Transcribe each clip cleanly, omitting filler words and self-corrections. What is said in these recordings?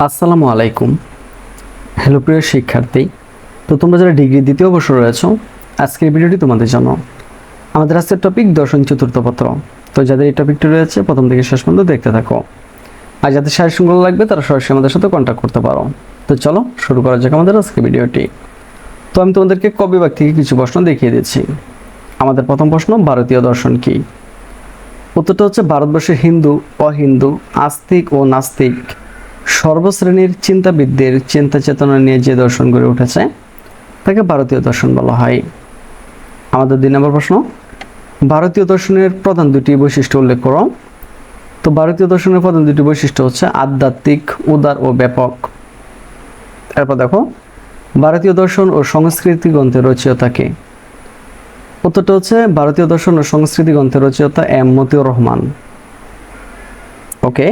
আসসালামু আলাইকুম। হ্যালো প্রিয় শিক্ষার্থী, তো তোমরা যারা ডিগ্রি দ্বিতীয় বর্ষে রয়েছো, আজকের ভিডিওটি তোমাদের জন্য। আমাদের আজকের টপিক দর্শন চতুর্থ পত্র। তো যাদের এই টপিকটি রয়েছে প্রথম থেকে শেষ পর্যন্ত দেখতে থাকো, আর যাদের সাজেশনগুলো লাগবে তারা সরাসরি আমাদের সাথে কন্ট্যাক্ট করতে পারো। তো চলো শুরু করা যাক আমাদের আজকের ভিডিওটি। তো আমি তোমাদেরকে ক বিভাগ থেকে কিছু প্রশ্ন দেখিয়ে দিচ্ছি। আমাদের প্রথম প্রশ্ন, ভারতীয় দর্শন কি? উত্তরটা হচ্ছে ভারতবর্ষের হিন্দু, অহিন্দু, আস্তিক ও নাস্তিক সর্বশ্রেণীর চিন্তাবিদদের চিন্তা চেতনা নিয়ে যে দর্শন গড়ে উঠেছে তাকে ভারতীয় দর্শন বলা হয়। আমাদের 2 নম্বর প্রশ্ন, ভারতীয় দর্শনের প্রধান দুটি বৈশিষ্ট্য উল্লেখ করো। তো ভারতীয় দর্শনের প্রধান দুটি বৈশিষ্ট্য হচ্ছে আধ্যাত্মিক, উদার ও ব্যাপক। এরপর দেখো, ভারতীয় দর্শন ও সংস্কৃতি গ্রন্থের রচয়িতা কে? উত্তরটা হচ্ছে ভারতীয় দর্শন ও সংস্কৃতি গ্রন্থের রচয়িতা এম মতিউর রহমান। ওকে,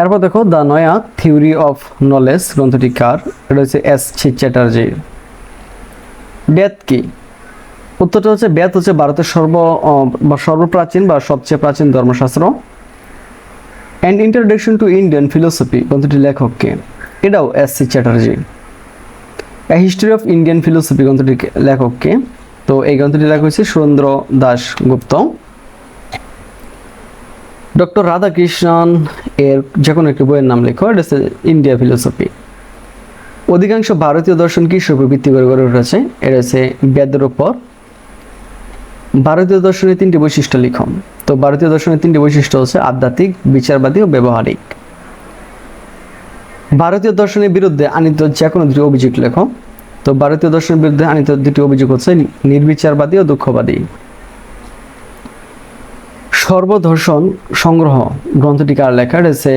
এরপর দেখো, দ্য নয়া থিওরি অফ নলেজ গ্রন্থটি কার? এটা হচ্ছে এস.সি. চ্যাটার্জির। বেদ কি? উত্তরটা হচ্ছে বেদ হচ্ছে ভারতের সর্বপ্রাচীন বা সবচেয়ে প্রাচীন ধর্মশাস্ত্র। And introduction to Indian philosophy গ্রন্থটির লেখক কে? এটাও S C. Chatterjee. A history of Indian philosophy গ্রন্থটির লেখক কে? তো এই গ্রন্থটি লেখা হয়েছে সুরেন্দ্র দাস গুপ্ত। ডক্টর রাধাকৃষ্ণন এর যে কোনো একটি বইয়ের নাম লেখো। এটা হচ্ছে ইন্ডিয়া ফিলোসফি। অধিকাংশ ভারতীয় দর্শন কিসের উপর ভিত্তি করে গড়ে উঠেছে? এটা হচ্ছে বেদের উপর। ভারতীয় দর্শনের 3টি বৈশিষ্ট্য লিখো। তো ভারতীয় দর্শনের 3টি বৈশিষ্ট্য হচ্ছে আধ্যাত্মিক, বিচারবাদী ও ব্যবহারিক। ভারতীয় দর্শনের বিরুদ্ধে আনীত যে কোনো 2টি অভিযোগ লেখো। তো ভারতীয় দর্শনের বিরুদ্ধে আনীত 2টি অভিযোগ হচ্ছে নির্বিচারবাদী ও দুঃখবাদী। সর্বদর্শন সংগ্রহ গ্রন্থটি কার লেখা? এটা হচ্ছে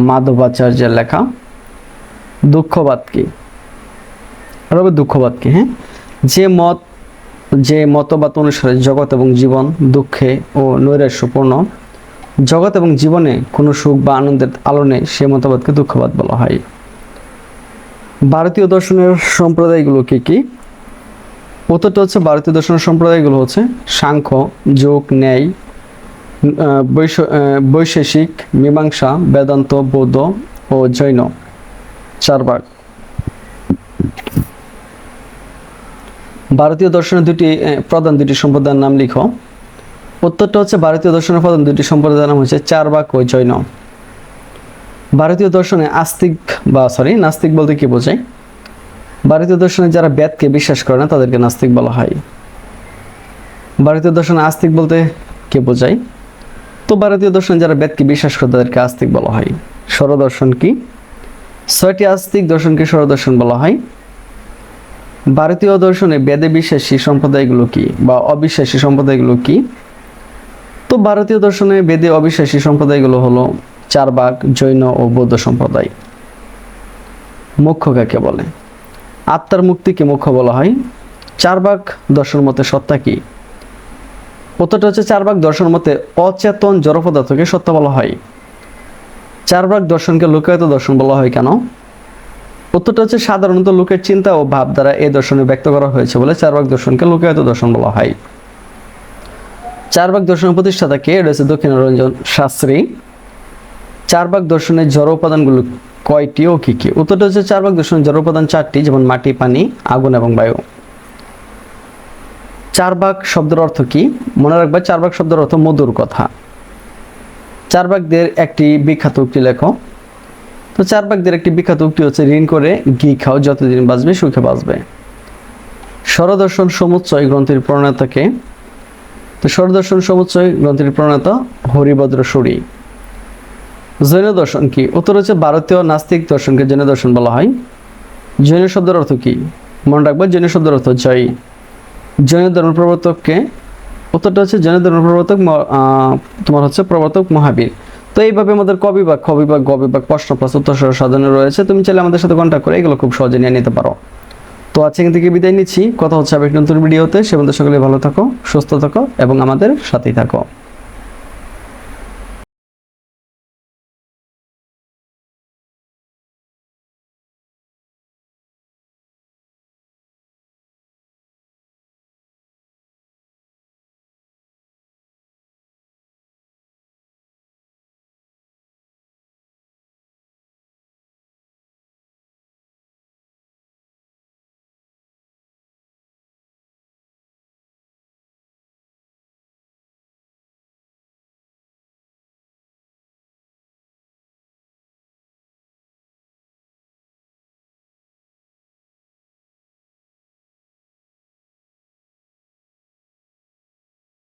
মাধবাচার্যের লেখা। দুঃখবাদ কি? দুঃখবাদ কি? হ্যাঁ, যে মতবাদ অনুসারে জগৎ এবং জীবন দুঃখে ও নৈরাশ্যপূর্ণ, জগৎ এবং জীবনে কোনো সুখ বা আনন্দের আলো নেই, সে মতবাদকে দুঃখবাদ বলা হয়। ভারতীয় দর্শনের সম্প্রদায়গুলো কি কি? উত্তরটা হচ্ছে ভারতীয় দর্শনের সম্প্রদায়গুলো হচ্ছে সাংখ্য, যোগ, ন্যায়, বৈশেষিক, মীমাংসা, বেদান্ত, বৌদ্ধ ও জৈন। 4 ভাগ। ভারতীয় দর্শনের প্রধান দুটি সম্প্রদায়ের নাম লিখো। উত্তরটা হচ্ছে ভারতীয় দর্শনের প্রধান দুটি সম্প্রদায়ের নাম হচ্ছে চারবাক ও জৈন। ভারতীয় দর্শনে নাস্তিক বলতে কি বোঝায়? ভারতীয় দর্শনে যারা বেদকে বিশ্বাস করে না তাদেরকে নাস্তিক বলা হয়। ভারতীয় দর্শনে আস্তিক বলতে কে বোঝায়? তো ভারতীয় দর্শনে যারা বেদকে বিশ্বাস করে তাদেরকে আস্তিক বলা হয়। স্বরদর্শন কি? 6টি আস্তিক দর্শনকে স্বরদর্শন বলা হয়। ভারতীয় দর্শনে বেদে বিশ্বাসী সম্প্রদায়গুলো কি বা অবিশ্বাসী সম্প্রদায়গুলো কি? তো ভারতীয় দর্শনে বেদে অবিশ্বাসী সম্প্রদায়গুলো হলো চারবাক, জৈন ও বৌদ্ধ সম্প্রদায়। মোক্ষ কাকে বলে? আত্মার মুক্তিকে মোক্ষ বলা হয়। চারবাক দর্শন মতে সত্তা কি? উত্তরটা হচ্ছে চারবাক দর্শন মতে অচেতন জড় পদার্থকে সত্য বলা হয়। চারবাক দর্শনকে লোকায়ত দর্শন বলা হয় কেন? উত্তরটা হচ্ছে সাধারণত লোকের চিন্তা ও ভাব দ্বারা এই দর্শনে ব্যক্ত করা হয়েছে বলে চারবাক দর্শনকে লোকায়ত দর্শন বলা হয়। চারবাক দর্শনের প্রতিষ্ঠাতা কে? এটা হচ্ছে দক্ষিণারঞ্জন শাস্ত্রী। চারবাক দর্শনের জড় উপাদানগুলো কয়টি ও কি কি? উত্তরটা হচ্ছে চারবাক দর্শনের জড় উপাদান 4টি, যেমন মাটি, পানি, আগুন এবং বায়ু। চারবাক শব্দের অর্থ কি? মনে রাখবা, চারবাক শব্দের অর্থ মধুর কথা। চারবাকদের একটি বিখ্যাত উক্তি লেখো। তো চারবাকদের একটি বিখ্যাত উক্তি হচ্ছে ঋণ করে ঘি খাও, যতদিন বাঁচবে সুখে বাঁচবে। স্বরদর্শন সমুচ্চয় গ্রন্থের প্রণেতা কে? তো স্বরদর্শন সমুচ্চয় গ্রন্থের প্রণেতা হরিভদ্র সুরী। জৈন দর্শন কি? উত্তর হচ্ছে ভারতীয় নাস্তিক দর্শনকে জৈন দর্শন বলা হয়। জৈন শব্দের অর্থ কি? মনে রাখবা, জৈন শব্দের অর্থ জয়। জৈন ধর্ম প্রবর্তক কে? উত্তরটা হচ্ছে জৈন ধর্ম প্রবর্তক তোমার হচ্ছে প্রবর্তক মহাবীর। তো এইভাবে আমাদের ক বিভাগ, খ বিভাগ, গ বিভাগ প্রশ্ন প্লাস উত্তর সহ সাজানো রয়েছে। তুমি চাইলে আমাদের সাথে কন্ট্যাক্ট করে এগুলো খুব সহজে নিয়ে নিতে পারো। তো আজকে এখান থেকে বিদায় নিচ্ছি। কথা হচ্ছে আবার নতুন ভিডিওতে। সে পর্যন্ত সকলে ভালো থাকো, সুস্থ থাকো এবং আমাদের সাথেই থাকো।